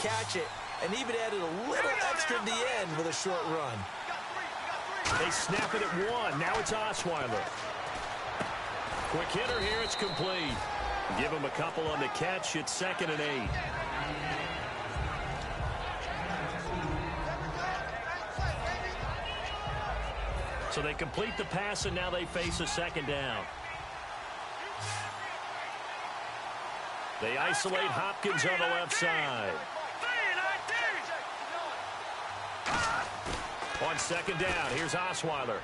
catch it, and even added a little extra at the end with a short run. They snap it at one. Now it's Osweiler. Quick hitter here. It's complete. Give him a couple on the catch. It's 2nd and 8. So they complete the pass, and now they face a 2nd down. They isolate Hopkins on the left side. On 2nd down, here's Osweiler.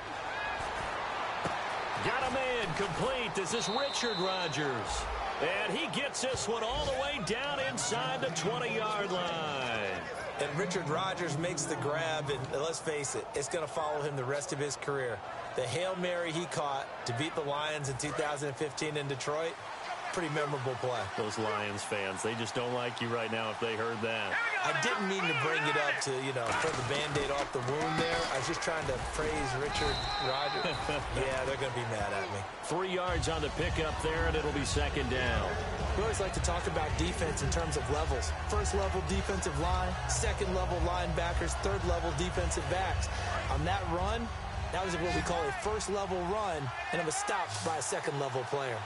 Got a man complete. This is Richard Rodgers. And he gets this one all the way down inside the 20-yard line. And Richard Rodgers makes the grab, and let's face it, it's going to follow him the rest of his career. The Hail Mary he caught to beat the Lions in 2015 in Detroit, pretty memorable play. Those Lions fans, they just don't like you right now if they heard that. I didn't mean to bring it up to, pull the Band-Aid off the wound there. I was just trying to praise Richard Rodgers. Yeah, they're going to be mad at me. 3 yards on the pickup there, and it'll be 2nd down. We always like to talk about defense in terms of levels. First-level defensive line, second-level linebackers, third-level defensive backs. On that run, that was what we call a first-level run, and it was stopped by a second-level player.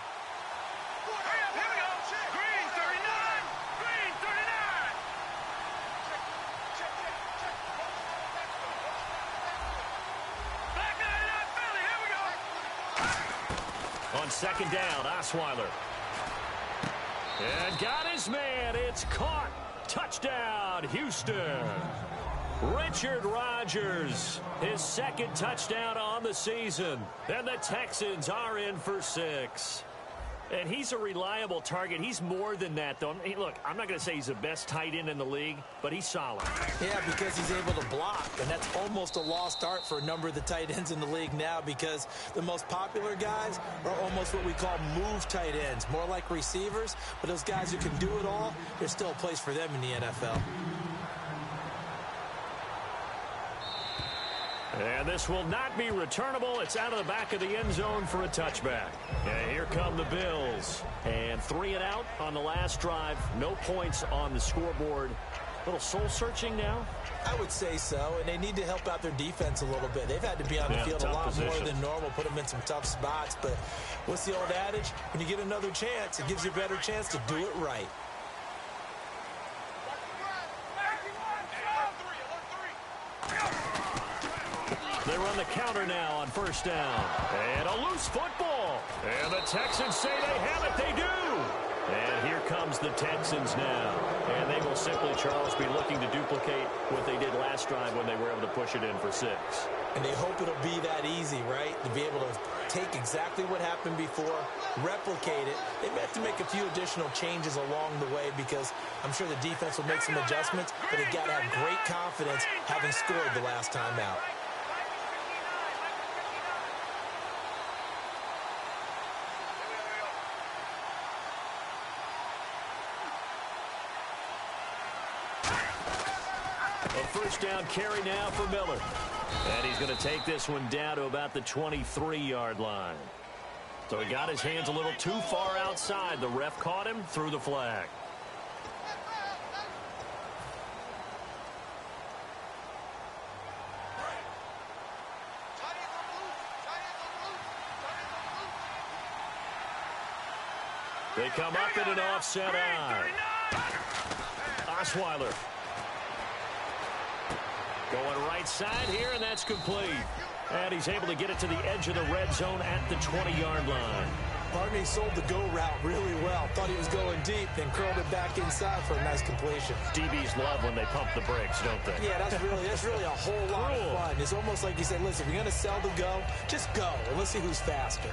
On 2nd down, Osweiler. And got his man. It's caught. Touchdown, Houston. Richard Rodgers, his 2nd touchdown on the season. And the Texans are in for 6. And he's a reliable target. He's more than that, though. Hey, look, I'm not going to say he's the best tight end in the league, but he's solid. Yeah, because he's able to block, and that's almost a lost art for a number of the tight ends in the league now, because the most popular guys are almost what we call move tight ends, more like receivers. But those guys who can do it all, there's still a place for them in the NFL. And this will not be returnable. It's out of the back of the end zone for a touchback. And here come the Bills. And 3 and out on the last drive. No points on the scoreboard. A little soul-searching now? I would say so, and they need to help out their defense a little bit. They've had to be on the field a lot more than normal, put them in some tough spots. But what's the old adage? When you get another chance, it gives you a better chance to do it right. They run the counter now on 1st down. And a loose football. And the Texans say they have it. They do. And here comes the Texans now. And they will simply, Charles, be looking to duplicate what they did last drive when they were able to push it in for 6. And they hope it'll be that easy, right? To be able to take exactly what happened before, replicate it. They may have to make a few additional changes along the way, because I'm sure the defense will make some adjustments, but they've got to have great confidence having scored the last time out. A 1st down carry now for Miller. And he's going to take this one down to about the 23-yard line. So he got his hands a little too far outside. The ref caught him, threw the flag. They come up in an offset eye. Osweiler. Going right side here, and that's complete. And he's able to get it to the edge of the red zone at the 20-yard line. Barney sold the go route really well. Thought he was going deep, then curled it back inside for a nice completion. DBs love when they pump the brakes, don't they? Yeah, that's really a whole lot of fun. It's almost like you said, listen, if you're going to sell the go, just go, and let's see who's faster.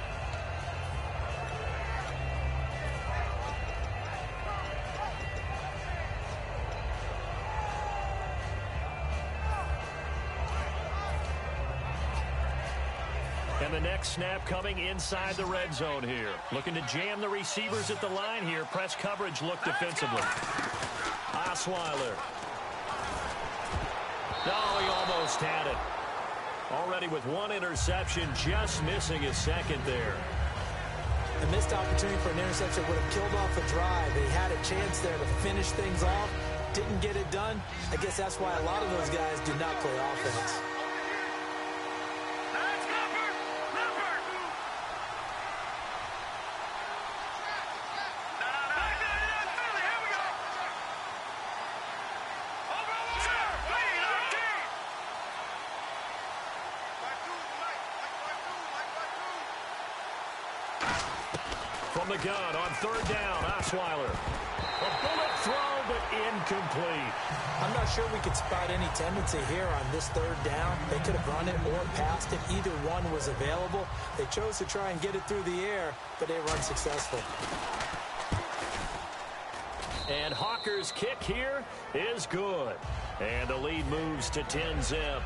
And the next snap coming inside the red zone here. Looking to jam the receivers at the line here. Press coverage look defensively. Osweiler. Oh, he almost had it. Already with 1 interception, just missing his 2nd there. A missed opportunity for an interception would have killed off a drive. They had a chance there to finish things off. didn't get it done. I guess that's why a lot of those guys do not play offense. From the gun on third down, Osweiler. A bullet throw, but incomplete. I'm not sure we could spot any tendency here on this third down. They could have run it or passed it. Either one was available. They chose to try and get it through the air, but they were unsuccessful. And Hawker's kick here is good. And the lead moves to 10-zip.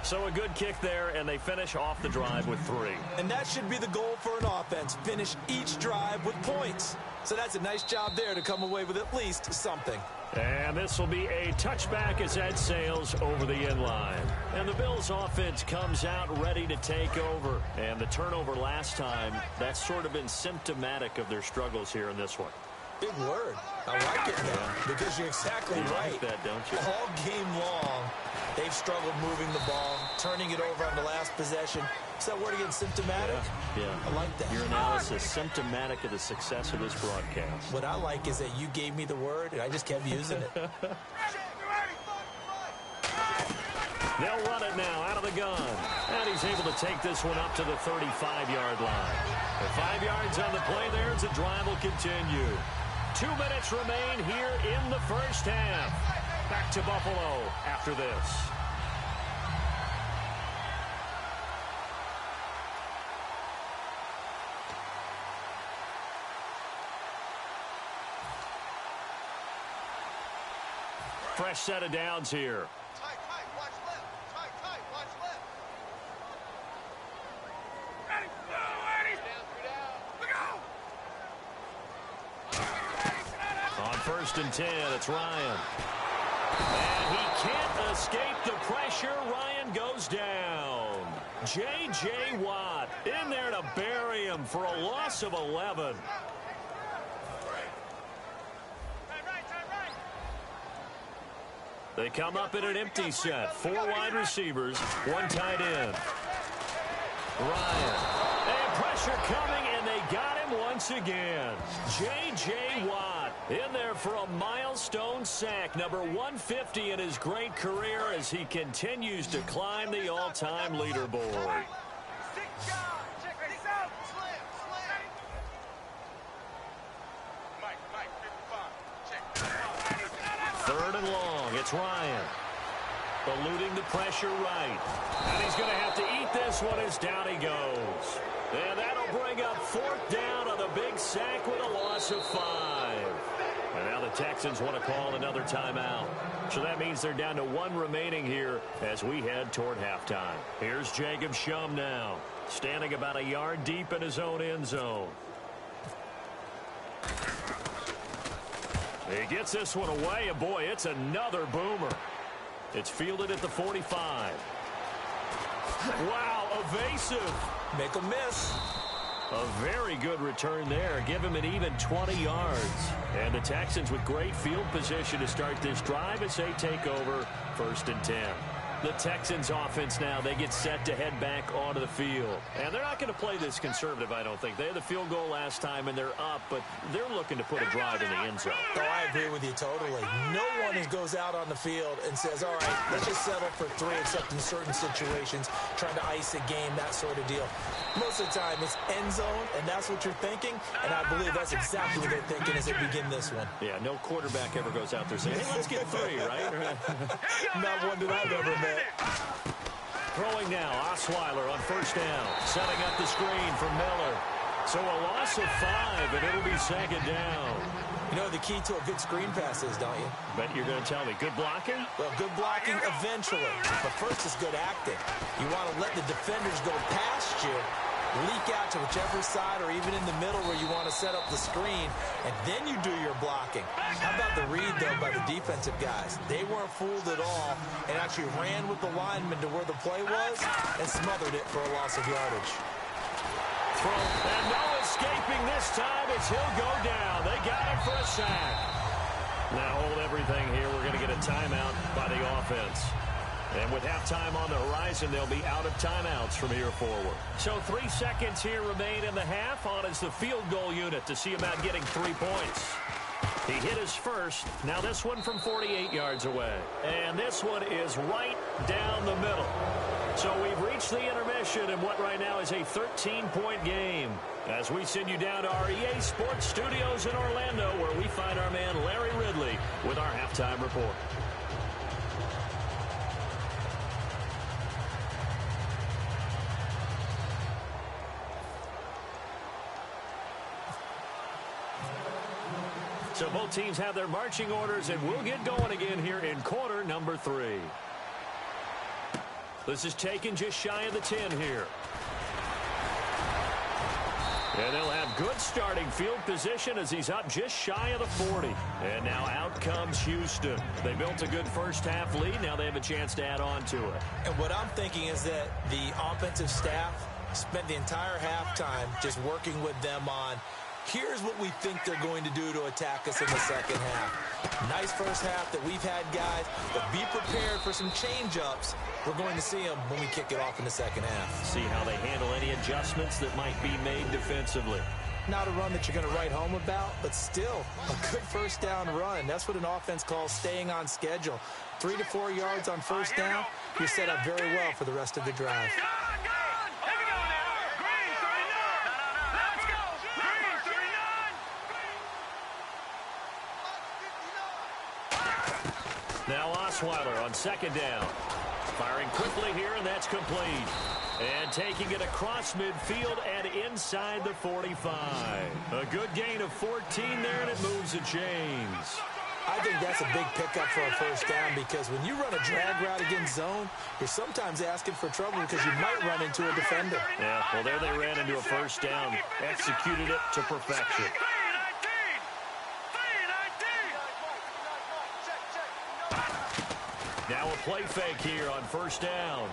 So a good kick there, and they finish off the drive with 3. And that should be the goal for an offense. Finish each drive with points. So that's a nice job there to come away with at least something. And this will be a touchback as Ed sails over the end line. And the Bills offense comes out ready to take over. And the turnover last time, that's sort of been symptomatic of their struggles here in this one. Big word. I like it now because you're exactly right. Like that, don't you? All game long, they've struggled moving the ball, turning it over on the last possession. Is that word again, symptomatic? Yeah. I like that. Your analysis, symptomatic of the success of this broadcast. What I like is that you gave me the word, and I just kept using it. They'll run it now out of the gun. And he's able to take this one up to the 35-yard line. The 5 yards on the play there as the drive will continue. 2 minutes remain here in the first half. Back to Buffalo after this. Fresh set of downs here. Tight, watch left. Tight, watch left. Ready, go, Eddie. 3 down, go. On 1st and 10, it's Ryan. And he can't escape the pressure. Ryan goes down. J.J. Watt in there to bury him for a loss of 11. They come up in an empty set. 4 wide receivers, 1 tight end. Ryan. And pressure coming, and they got him once again. J.J. Watt in there for a milestone sack, number 150 in his great career as he continues to climb the all-time leaderboard. Third and long, it's Ryan. Eluding the pressure right. And he's going to have to eat this one as down he goes. And that'll bring up 4th down on the big sack with a loss of 5. And now the Texans want to call another timeout. So that means they're down to 1 remaining here as we head toward halftime. Here's Jacob Shum now, standing about a yard deep in his own end zone. He gets this one away, and boy, it's another boomer. It's fielded at the 45. Wow, evasive. Make a miss. A very good return there. Give him an even 20 yards. And the Texans with great field position to start this drive as they take over 1st and 10. The Texans offense now, they get set to head back onto the field. And they're not going to play this conservative, I don't think. They had the field goal last time, and they're up, but they're looking to put a drive in the end zone. Oh, I agree with you totally. No one goes out on the field and says, all right, let's just settle for 3, except in certain situations, trying to ice a game, that sort of deal. Most of the time, it's end zone, and that's what you're thinking, and I believe that's exactly what they're thinking as they begin this one. Yeah, no quarterback ever goes out there saying, hey, let's get 3, right? Not one that I've ever met. Throwing now, Osweiler on 1st down, setting up the screen for Miller. So a loss of 5, and it'll be 2nd down. You know the key to a good screen pass is, don't you? Bet you're going to tell me. Good blocking? Well, good blocking eventually. But first is good acting. You want to let the defenders go past you, leak out to whichever side or even in the middle where you want to set up the screen, and then you do your blocking. How about the read, though, by the defensive guys? They weren't fooled at all and actually ran with the lineman to where the play was and smothered it for a loss of yardage. And no escaping this time as he'll go down. They got him for a sack. Now hold everything here. We're going to get a timeout by the offense. And with halftime on the horizon, they'll be out of timeouts from here forward. So 3 seconds here remain in the half. On is the field goal unit to see about getting 3 points. He hit his first. Now this one from 48 yards away. And this one is right down the middle. So we've reached the intermission in what right now is a 13-point game. As we send you down to our EA Sports Studios in Orlando, where we find our man Larry Ridley with our halftime report. So both teams have their marching orders, and we'll get going again here in quarter number 3. This is taken just shy of the 10 here. And they'll have good starting field position as he's up just shy of the 40. And now out comes Houston. They built a good first half lead. Now they have a chance to add on to it. And what I'm thinking is that the offensive staff spent the entire halftime just working with them on, here's what we think they're going to do to attack us in the second half. Nice first half that we've had, guys, but be prepared for some change-ups. We're going to see them when we kick it off in the second half. See how they handle any adjustments that might be made defensively. Not a run that you're going to write home about, but still a good first down run. That's what an offense calls staying on schedule. 3 to 4 yards on first down, you're set up very well for the rest of the drive. Now Osweiler on second down. Firing quickly here, and that's complete. And taking it across midfield and inside the 45. A good gain of 14 there, and it moves the chains. I think that's a big pickup for a first down, because when you run a drag route against zone, you're sometimes asking for trouble because you might run into a defender. Yeah, well, there they ran into a first down. Executed it to perfection. Now a play fake here on first down.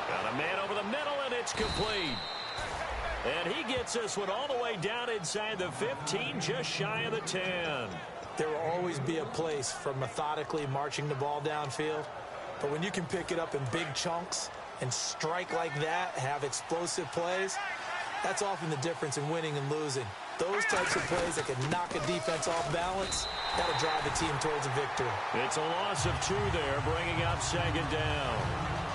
Got a man over the middle, and it's complete. And he gets this one all the way down inside the 15, just shy of the 10. There will always be a place for methodically marching the ball downfield. But when you can pick it up in big chunks and strike like that, have explosive plays, that's often the difference in winning and losing. Those types of plays that can knock a defense off balance, that'll drive the team towards a victory. It's a loss of 2 there, bringing up second down.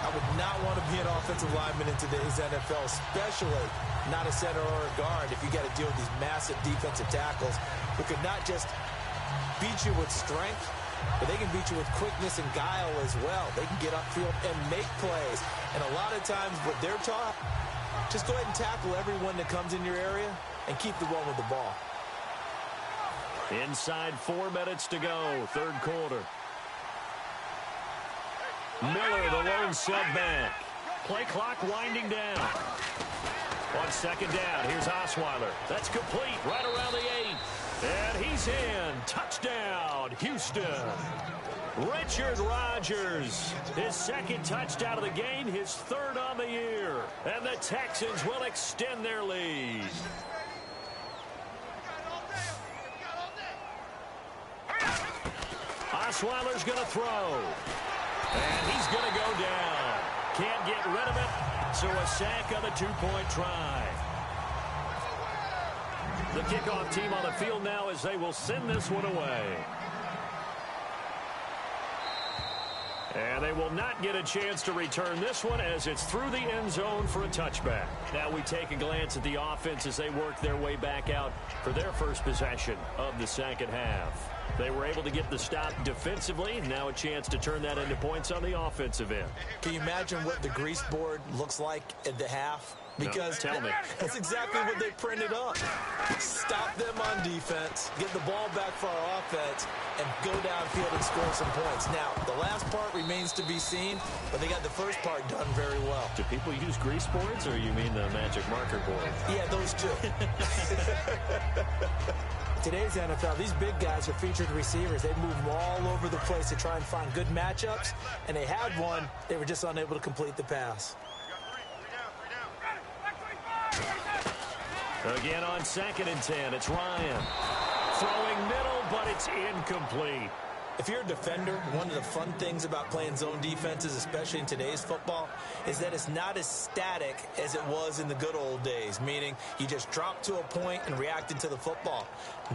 I would not want to be an offensive lineman in today's NFL, especially not a center or a guard, if you got to deal with these massive defensive tackles who could not just beat you with strength, but they can beat you with quickness and guile as well. They can get upfield and make plays. And a lot of times what they're taught, just go ahead and tackle everyone that comes in your area and keep the one with the ball. Inside 4 minutes to go, third quarter. Miller, the lone setback. Play clock winding down. On second down, here's Osweiler. That's complete right around the 8. And he's in. Touchdown, Houston. Richard Rodgers, his second touchdown of the game, his third on the year. And the Texans will extend their lead. Osweiler's going to throw. And he's going to go down. Can't get rid of it, so a sack on the 2-point try. The kickoff team on the field now as they will send this one away. And they will not get a chance to return this one as it's through the end zone for a touchback. Now we take a glance at the offense as they work their way back out for their first possession of the second half. They were able to get the stop defensively. Now a chance to turn that into points on the offensive end. Can you imagine what the grease board looks like at the half? Because no, tell me. That's exactly what they printed up. Stop them on defense, get the ball back for our offense, and go downfield and score some points. Now, the last part remains to be seen, but they got the first part done very well. Do people use grease boards, or you mean the magic marker board? Yeah, those two. Today's NFL, these big guys are featured receivers. They move them all over the place to try and find good matchups, and they had one. They were just unable to complete the pass. Again on 2nd and 10, it's Ryan. Throwing middle, but it's incomplete. If you're a defender, one of the fun things about playing zone defenses, especially in today's football, is that it's not as static as it was in the good old days, meaning you just drop to a point and reacted to the football.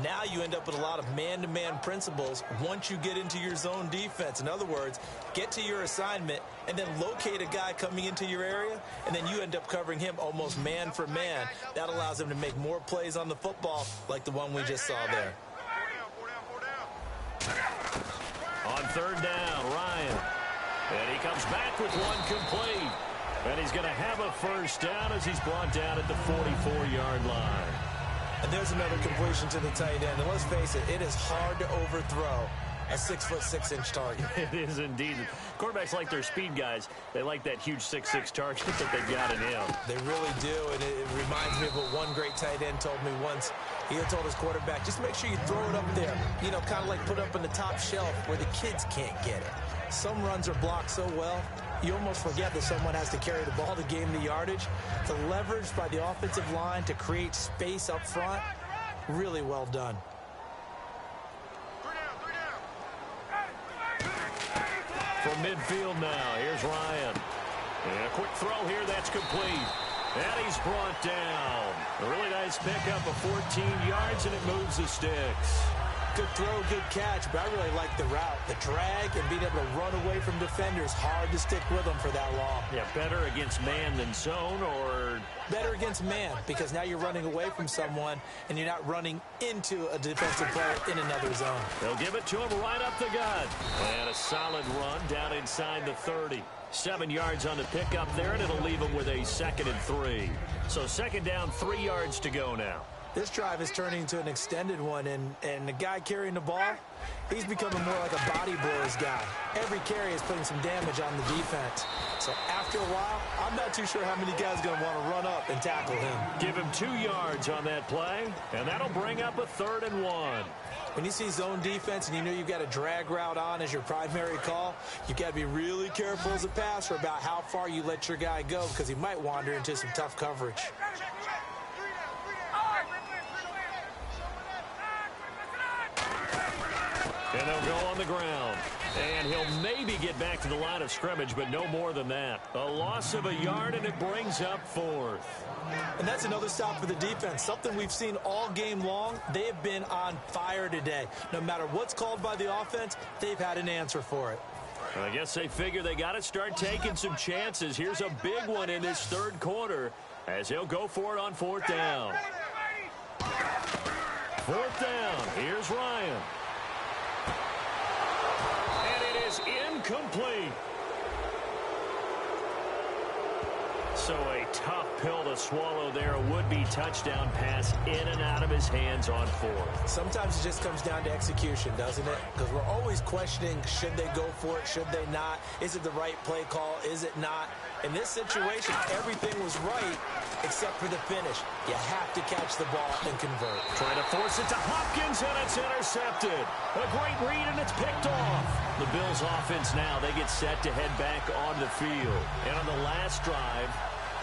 Now you end up with a lot of man-to-man principles once you get into your zone defense. In other words, get to your assignment and then locate a guy coming into your area, and then you end up covering him almost man for man. That allows him to make more plays on the football like the one we just saw there. On third down, Ryan. And he comes back with one complete. And he's going to have a first down as he's brought down at the 44-yard line. And there's another completion to the tight end. And let's face it, it is hard to overthrow a 6'6" target. It is indeed. Quarterbacks like their speed guys. They like that huge 6'6" target that they've got in him. They really do, and it reminds me of what one great tight end told me once. He had told his quarterback, just make sure you throw it up there. You know, kind of like put it up on the top shelf where the kids can't get it. Some runs are blocked so well, you almost forget that someone has to carry the ball to gain the yardage. The leverage by the offensive line to create space up front, really well done. From midfield now, here's Ryan. And a quick throw here, that's complete. And he's brought down. A really nice pickup of 14 yards, and it moves the sticks. Good throw, good catch, but I really like the route. The drag and being able to run away from defenders, hard to stick with them for that long. Yeah, better against man than zone, or? Better against man, because now you're running away from someone, and you're not running into a defensive player in another zone. They'll give it to him right up the gut. And a solid run down inside the 30. 7 yards on the pickup there, and it'll leave him with a 2nd and 3. So second down, 3 yards to go now. This drive is turning into an extended one, and the guy carrying the ball, he's becoming more like a body blows guy. Every carry is putting some damage on the defense. So after a while, I'm not too sure how many guys are going to want to run up and tackle him. Give him 2 yards on that play, and that'll bring up a 3rd and 1. When you see zone defense and you know you've got a drag route on as your primary call, you've got to be really careful as a passer about how far you let your guy go, because he might wander into some tough coverage. And they'll go on the ground. And he'll maybe get back to the line of scrimmage, but no more than that. A loss of a yard, and it brings up 4th. And that's another stop for the defense. Something we've seen all game long. They have been on fire today. No matter what's called by the offense, they've had an answer for it. I guess they figure they got to start taking some chances. Here's a big one in this 3rd quarter as he'll go for it on 4th down. 4th down. Here's Ryan. And it is incomplete. So a tough pill to swallow there. A would-be touchdown pass in and out of his hands on 4th. Sometimes it just comes down to execution, doesn't it? Because we're always questioning, should they go for it, should they not? Is it the right play call, is it not? In this situation, everything was right except for the finish. You have to catch the ball and convert. Trying to force it to Hopkins, and it's intercepted. A great read, and it's picked off. The Bills' offense now, they get set to head back on the field. And on the last drive,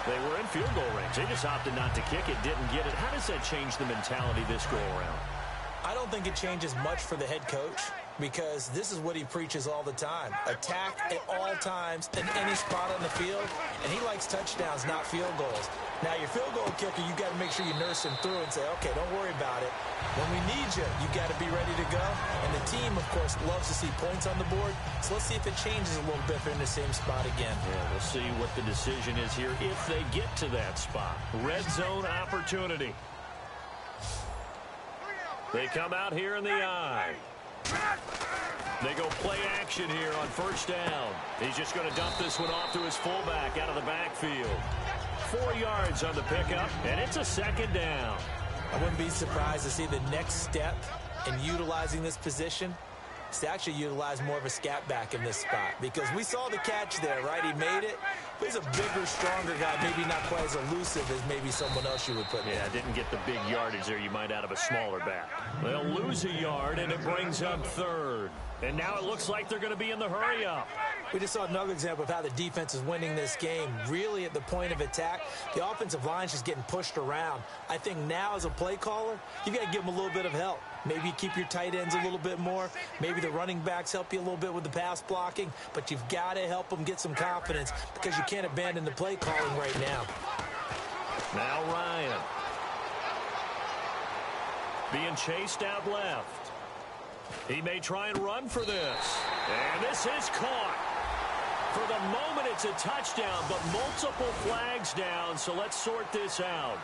they were in field goal range. They just opted not to kick it, didn't get it. How does that change the mentality this go-around? I don't think it changes much for the head coach, because this is what he preaches all the time. Attack at all times in any spot on the field, and he likes touchdowns, not field goals. Now, your field goal kicker, you got to make sure you nurse him through and say, okay, don't worry about it. When we need you, you got to be ready to go. And the team, of course, loves to see points on the board. So let's see if it changes a little bit if they're in the same spot again. Yeah, we'll see what the decision is here if they get to that spot. Red zone opportunity. They come out here in the eye. They go play action here on 1st down. He's just going to dump this one off to his fullback out of the backfield. 4 yards on the pickup, and it's a 2nd down. I wouldn't be surprised to see the next step in utilizing this position is to actually utilize more of a scat back in this spot, because we saw the catch there, right? He made it. But he's a bigger, stronger guy, maybe not quite as elusive as maybe someone else you would put in. Yeah, didn't get the big yardage there you might out of a smaller back. They'll lose a yard, and it brings up 3rd. And now it looks like they're going to be in the hurry-up. We just saw another example of how the defense is winning this game. Really at the point of attack, the offensive line's just getting pushed around. I think now as a play caller, you got to give them a little bit of help. Maybe you keep your tight ends a little bit more. Maybe the running backs help you a little bit with the pass blocking. But you've got to help them get some confidence because you can't abandon the play calling right now. Now Ryan. Being chased out left. He may try and run for this. And this is caught. For the moment, it's a touchdown, but multiple flags down, so let's sort this out.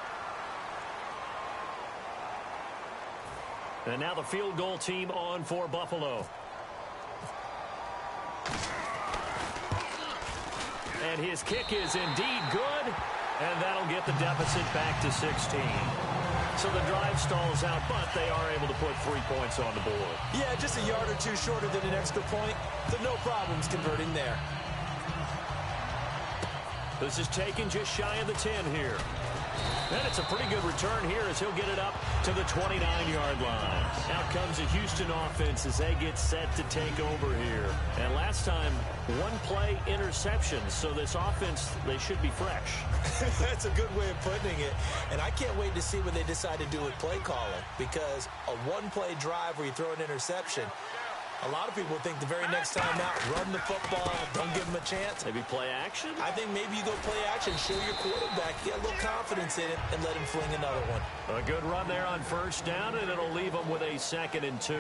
And now the field goal team on for Buffalo. And his kick is indeed good, and that'll get the deficit back to 16. So the drive stalls out, but they are able to put 3 points on the board. Yeah, just a yard or two shorter than an extra point, so no problems converting there. This is taken just shy of the 10 here. And it's a pretty good return here as he'll get it up to the 29-yard line. Out comes the Houston offense as they get set to take over here. And last time, one-play interception. So this offense, they should be fresh. That's a good way of putting it. And I can't wait to see what they decide to do with play calling. Because a one-play drive where you throw an interception, a lot of people think the very next time out, run the football, don't give them a chance. Maybe play action? I think maybe you go play action, show your quarterback, get a little confidence in it, and let him fling another one. A good run there on first down, and it'll leave them with a 2nd and 2.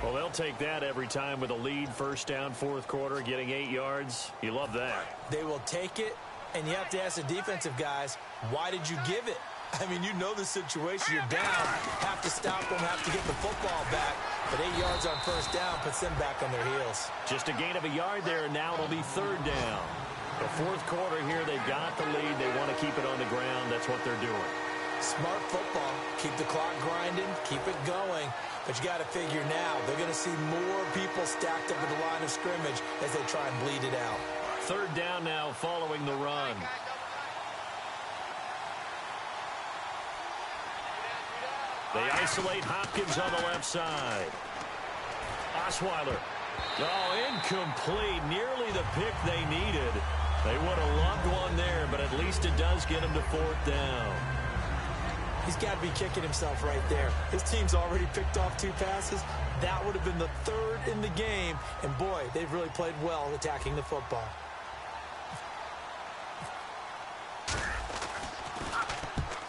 Well, they'll take that every time with a lead, first down, fourth quarter, getting 8 yards. You love that. They will take it, and you have to ask the defensive guys, why did you give it? I mean, you know the situation. You're down, have to stop them, have to get the football back. But 8 yards on first down puts them back on their heels. Just a gain of a yard there, and now it'll be 3rd down. The fourth quarter here, they've got the lead. They want to keep it on the ground. That's what they're doing. Smart football. Keep the clock grinding, keep it going. But you got to figure now, they're going to see more people stacked up at the line of scrimmage as they try and bleed it out. 3rd down now following the run. They isolate Hopkins on the left side. Osweiler. Oh, incomplete. Nearly the pick they needed. They would have loved one there, but at least it does get him to 4th down. He's got to be kicking himself right there. His team's already picked off 2 passes. That would have been the 3rd in the game. And, boy, they've really played well attacking the football.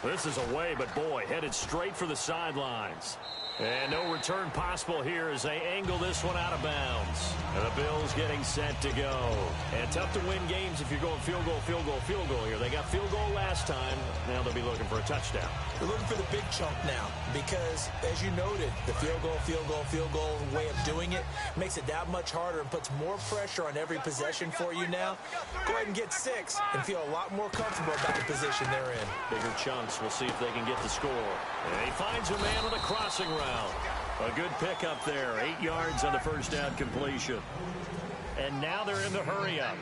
This is away, but boy, headed straight for the sidelines. And no return possible here as they angle this one out of bounds. And the Bills getting set to go. And tough to win games if you're going field goal, field goal, field goal here. They got field goal last time. Now they'll be looking for a touchdown. They're looking for the big chunk now because, as you noted, the field goal, field goal, field goal way of doing it makes it that much harder and puts more pressure on every possession for you now. Go ahead and get 6 and feel a lot more comfortable about the position they're in. Bigger chunks. We'll see if they can get the score. And he finds a man on a crossing route. A good pickup there. 8 yards on the first down completion. And now they're in the hurry-up.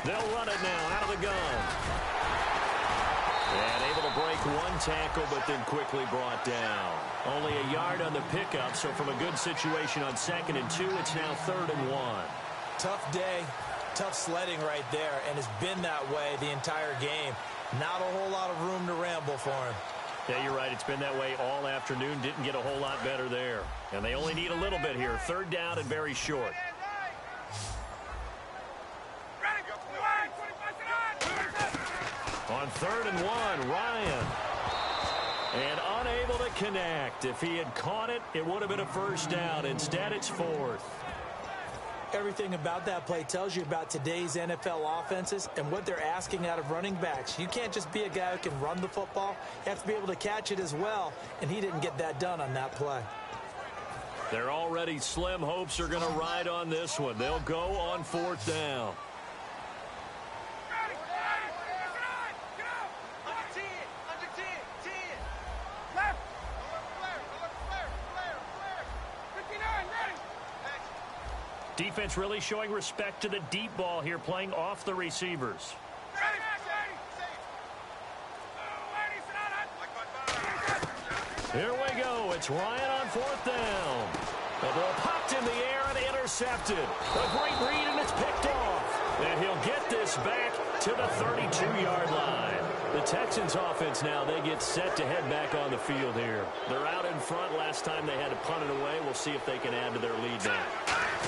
They'll run it now out of the gun. And able to break one tackle, but then quickly brought down. Only a yard on the pickup, so from a good situation on 2nd and 2, it's now 3rd and 1. Tough day, tough sledding right there, and it's been that way the entire game. Not a whole lot of room to ramble for him. Yeah, you're right. It's been that way all afternoon. Didn't get a whole lot better there. And they only need a little bit here. 3rd down and very short. On 3rd and 1, Ryan. And unable to connect. If he had caught it, it would have been a first down. Instead, it's 4th. Everything about that play tells you about today's NFL offenses and what they're asking out of running backs. You can't just be a guy who can run the football. You have to be able to catch it as well, and he didn't get that done on that play. Their already slim hopes are going to ride on this one. They'll go on 4th down. Defense really showing respect to the deep ball here, playing off the receivers. Here we go. It's Ryan on 4th down. The ball popped in the air and intercepted. A great read, and it's picked off. And he'll get this back to the 32-yard line. The Texans offense now, they get set to head back on the field here. They're out in front. Last time they had to punt it away. We'll see if they can add to their lead now.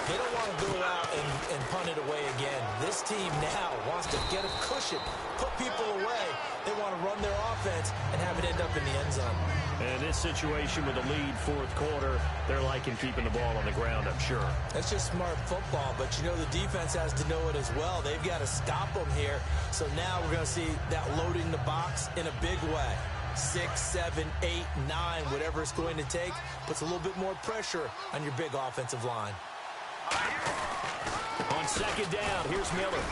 They don't want to go out and punt it away again. This team now wants to get a cushion, put people away. They want to run their offense and have it end up in the end zone. And this situation with a lead fourth quarter, they're liking keeping the ball on the ground, I'm sure. That's just smart football, but you know the defense has to know it as well. They've got to stop them here. So now we're going to see that loading the box in a big way. 6, 7, 8, 9, whatever it's going to take, puts a little bit more pressure on your big offensive line. On second down, here's Miller.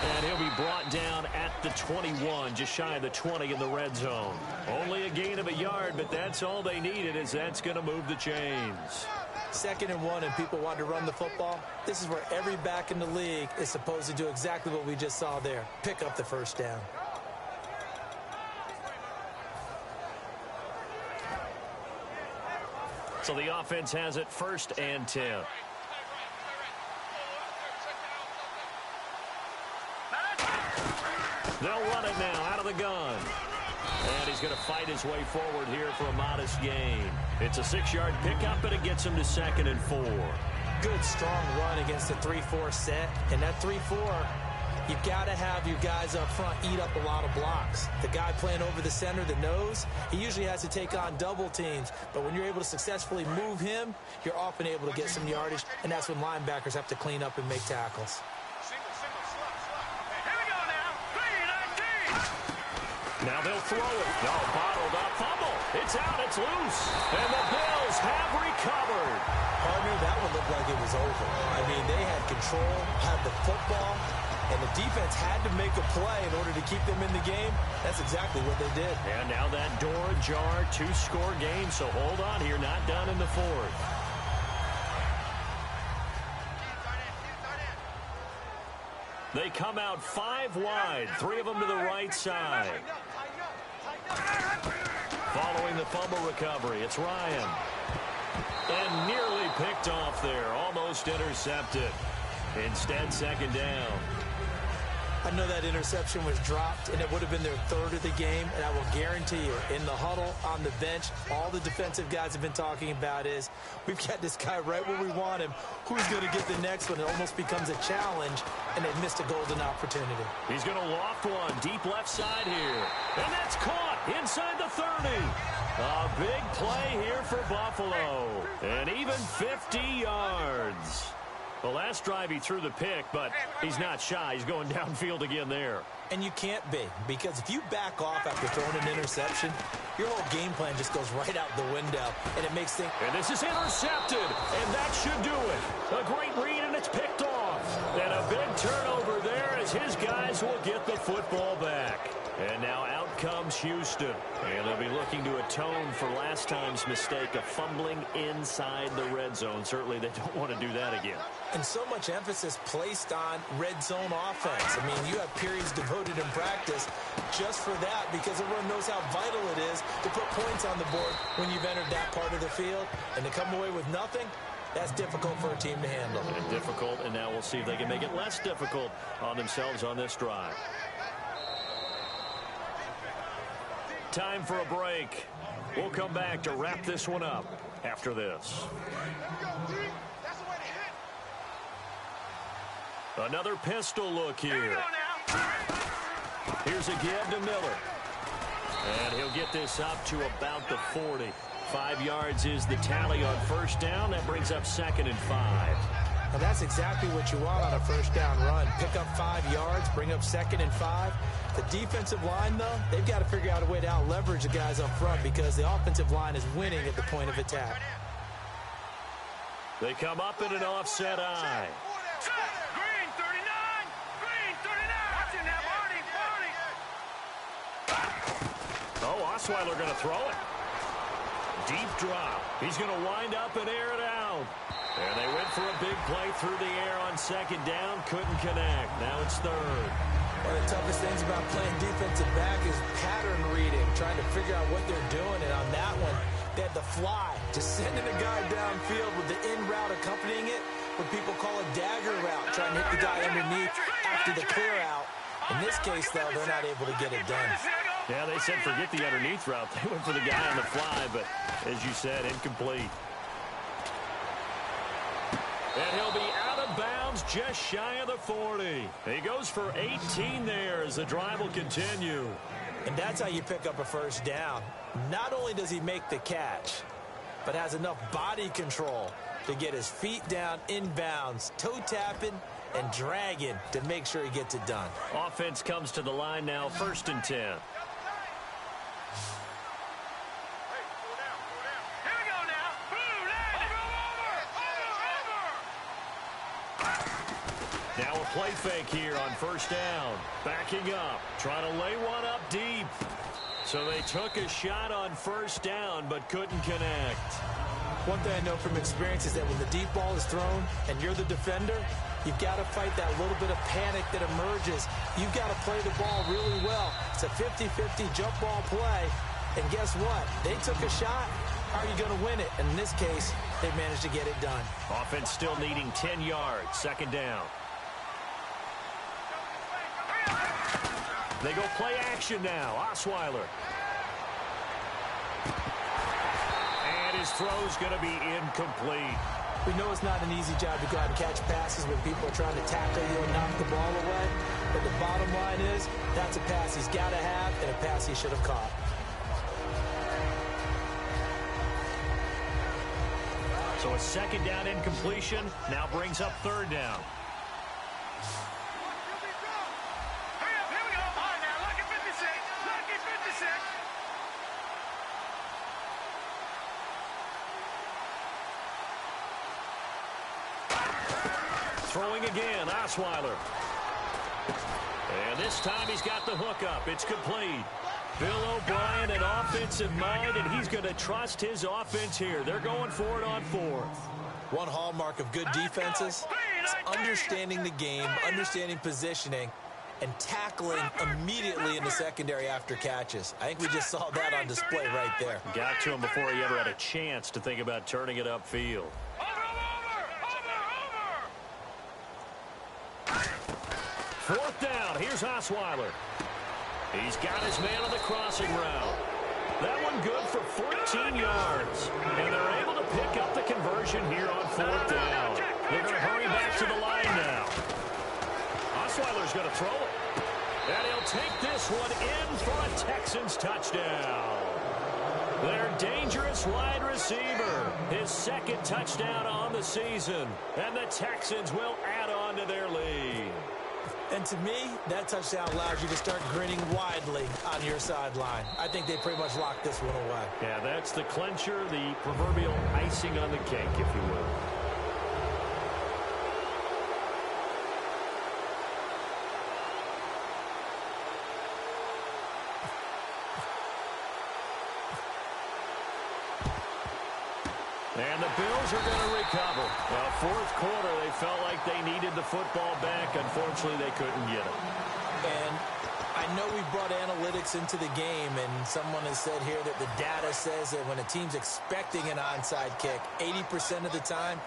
And he'll be brought down at the 21, just shy of the 20 in the red zone. Only a gain of a yard, but that's all they needed, as that's going to move the chains. 2nd and 1, and people want to run the football. This is where every back in the league is supposed to do exactly what we just saw there. Pick up the first down. So the offense has it 1st and 10. They'll run it now out of the gun. And he's going to fight his way forward here for a modest gain. It's a 6-yard pickup, and it gets him to 2nd and 4. Good, strong run against the 3-4 set. And that 3-4, you've got to have your guys up front eat up a lot of blocks. The guy playing over the center, the nose, he usually has to take on double teams. But when you're able to successfully move him, you're often able to get some yardage, and that's when linebackers have to clean up and make tackles. Now they'll throw it. No, bottled up. Fumble. It's out. It's loose. And the Bills have recovered. Partner, that one looked like it was over. I mean, they had control, had the football, and the defense had to make a play in order to keep them in the game. That's exactly what they did. And now that door ajar, 2-score game. So hold on here. Not done in the 4th. They come out 5 wide, 3 of them to the right side. Following the fumble recovery, it's Ryan. And nearly picked off there, almost intercepted. Instead, 2nd down. I know that interception was dropped, and it would have been their 3rd of the game, and I will guarantee you, in the huddle, on the bench, all the defensive guys have been talking about is, we've got this guy right where we want him. Who's going to get the next one? It almost becomes a challenge, and they've missed a golden opportunity. He's going to loft one, deep left side here. And that's caught inside the 30. A big play here for Buffalo. And even 50 yards. The last drive he threw the pick, but he's not shy. He's going downfield again there. And you can't be, because if you back off after throwing an interception, your whole game plan just goes right out the window, and it makes things... And this is intercepted, and that should do it. A great read, and it's picked off. And a big turnover there as his guys will get the football back. And now out comes Houston. And they'll be looking to atone for last time's mistake of fumbling inside the red zone. Certainly they don't want to do that again. And so much emphasis placed on red zone offense. I mean, you have periods devoted in practice just for that, because everyone knows how vital it is to put points on the board when you've entered that part of the field. And to come away with nothing, that's difficult for a team to handle. And difficult, and now we'll see if they can make it less difficult on themselves on this drive. Time for a break. We'll come back to wrap this one up after this. Another pistol look here. Here's a give to Miller. And he'll get this up to about the 40. 5 yards is the tally on 1st down. That brings up 2nd and 5. And that's exactly what you want on a 1st down run. Pick up 5 yards, bring up 2nd and 5. The defensive line, though, they've got to figure out a way to out-leverage the guys up front, because the offensive line is winning at the point of attack. They come up in an offset eye. Green 39! Green 39! Watch it now, Barney! Oh, Osweiler going to throw it. Deep drop. He's going to wind up and air it out. And they went for a big play through the air on 2nd down. Couldn't connect. Now it's 3rd. One of the toughest things about playing defensive back is pattern reading, trying to figure out what they're doing. And on that one, they had the fly, just sending a guy downfield with the in route accompanying it, what people call a dagger route, trying to hit the guy underneath after the clear out. In this case, though, they're not able to get it done. Yeah, they said forget the underneath route. They went for the guy on the fly, but as you said, incomplete. And he'll be out of bounds just shy of the 40. He goes for 18 there as the drive will continue. And that's how you pick up a first down. Not only does he make the catch, but has enough body control to get his feet down inbounds, toe tapping and dragging to make sure he gets it done. Offense comes to the line now, 1st and 10. Now a play fake here on 1st down. Backing up, trying to lay one up deep. So they took a shot on 1st down, but couldn't connect. One thing I know from experience is that when the deep ball is thrown and you're the defender, you've got to fight that little bit of panic that emerges. You've got to play the ball really well. It's a 50-50 jump ball play. And guess what? They took a shot. How are you going to win it? And in this case, they managed to get it done. Offense still needing 10 yards. 2nd down. They go play action now. Osweiler. And his throw's going to be incomplete. We know it's not an easy job to go out and catch passes when people are trying to tackle you and knock the ball away. But the bottom line is, that's a pass he's got to have and a pass he should have caught. So a 2nd down incompletion now brings up 3rd down. Throwing again, Osweiler. And this time he's got the hook up. It's complete. Bill O'Brien, an offensive mind, and he's going to trust his offense here. They're going for it on 4th. One hallmark of good defenses is understanding the game, understanding positioning, and tackling immediately in the secondary after catches. I think we just saw that on display right there. Got to him before he ever had a chance to think about turning it upfield. 4th down. Here's Osweiler. He's got his man on the crossing route. That one good for 14 yards. And they're able to pick up the conversion here on 4th down. They're going to hurry back to the line now. Osweiler's going to throw it. And he'll take this one in for a Texans touchdown. Their dangerous wide receiver. His 2nd touchdown on the season. And the Texans will add on to their lead. And to me, that touchdown allows you to start grinning widely on your sideline. I think they pretty much locked this one away. Yeah, that's the clincher, the proverbial icing on the cake, if you will. And the Bills are going to recover. Well, 4th quarter, they felt like they needed the football back. Unfortunately, they couldn't get it. And I know we brought analytics into the game, and someone has said here that the data says that when a team's expecting an onside kick, 80% of the time,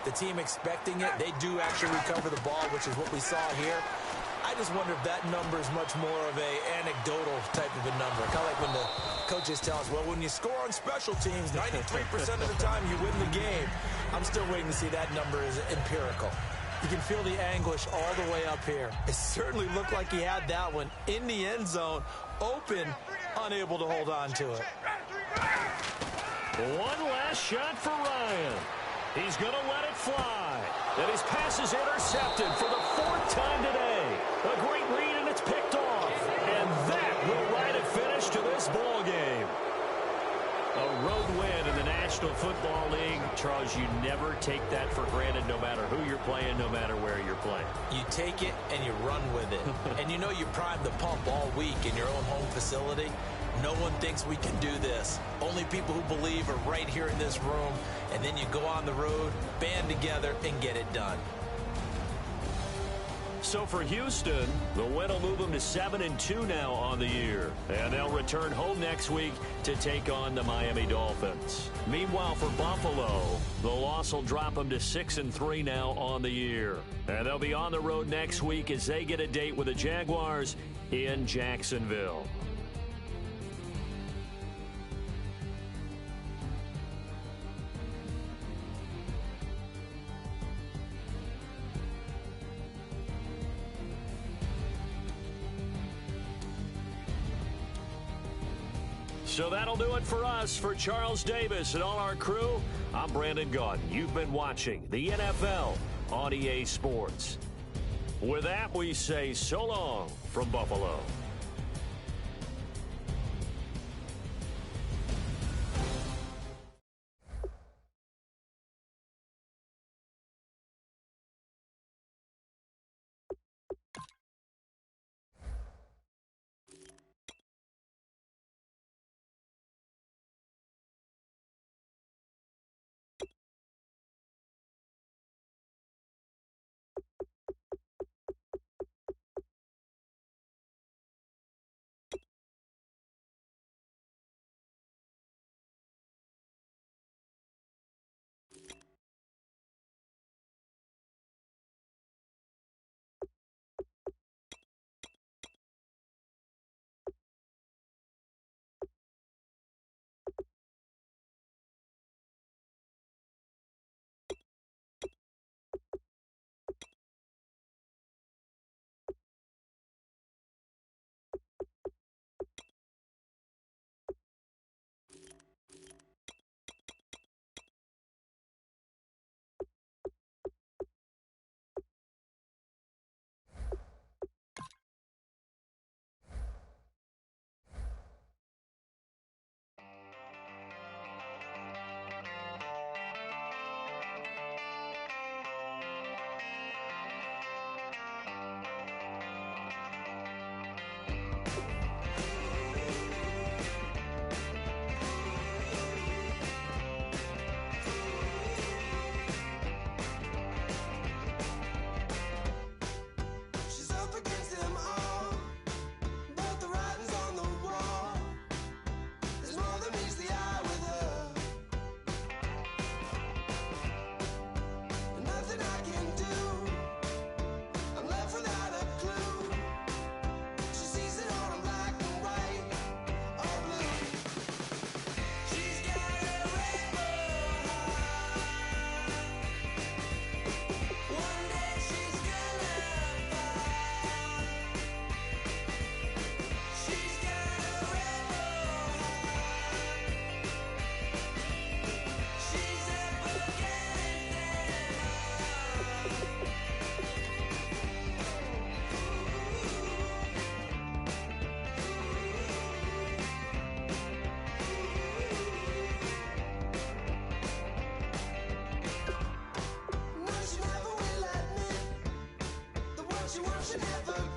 the team expecting it, they do actually recover the ball, which is what we saw here. I just wonder if that number is much more of a anecdotal type of a number. Kind of like when the coaches tell us, well, when you score on special teams, 93% of the time you win the game. I'm still waiting to see that number is empirical. You can feel the anguish all the way up here. It certainly looked like he had that one in the end zone, open, unable to hold on to it. One last shot for Ryan. He's going to let it fly. And his pass is intercepted for the 4th time today. A great read, and it's picked off. And that will write a finish to this ball game. A road win in the National Football League. Charles, you never take that for granted no matter who you're playing, no matter where you're playing. You take it and you run with it. And you know you primed the pump all week in your own home facility. No one thinks we can do this. Only people who believe are right here in this room. And then you go on the road, band together, and get it done. So for Houston, the win will move them to 7-2 now on the year. And they'll return home next week to take on the Miami Dolphins. Meanwhile, for Buffalo, the loss loss will drop them to 6-3 now on the year. And they'll be on the road next week as they get a date with the Jaguars in Jacksonville. So that'll do it for us. For Charles Davis and all our crew, I'm Brandon Gaudin. You've been watching the NFL on EA Sports. With that, we say so long from Buffalo. You want, you never